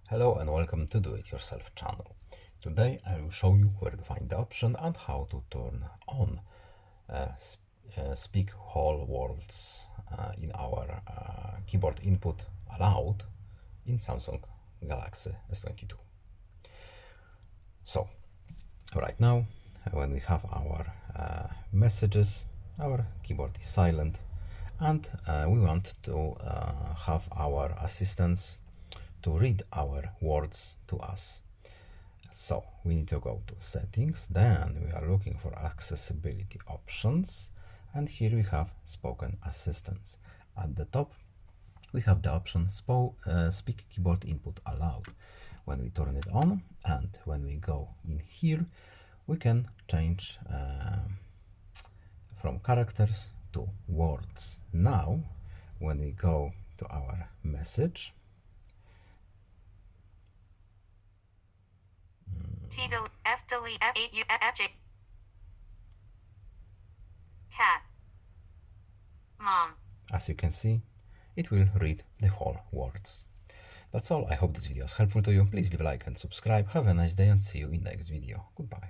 Hello and welcome to Do It Yourself channel. Today I will show you where to find the option and how to turn on speak whole words in our keyboard input aloud in Samsung Galaxy S22. So right now when we have our messages, our keyboard is silent and we want to have our assistants to read our words to us. So we need to go to settings, then we are looking for accessibility options, and here we have spoken assistants. At the top we have the option speak keyboard input aloud. When we turn it on and when we go in here, we can change from characters to words. Now when we go to our message, T delete F delete F8 U F J cat mom. as you can see, it will read the whole words. That's all. I hope this video is helpful to you. Please leave a like and subscribe. Have a nice day and see you in next video. Goodbye.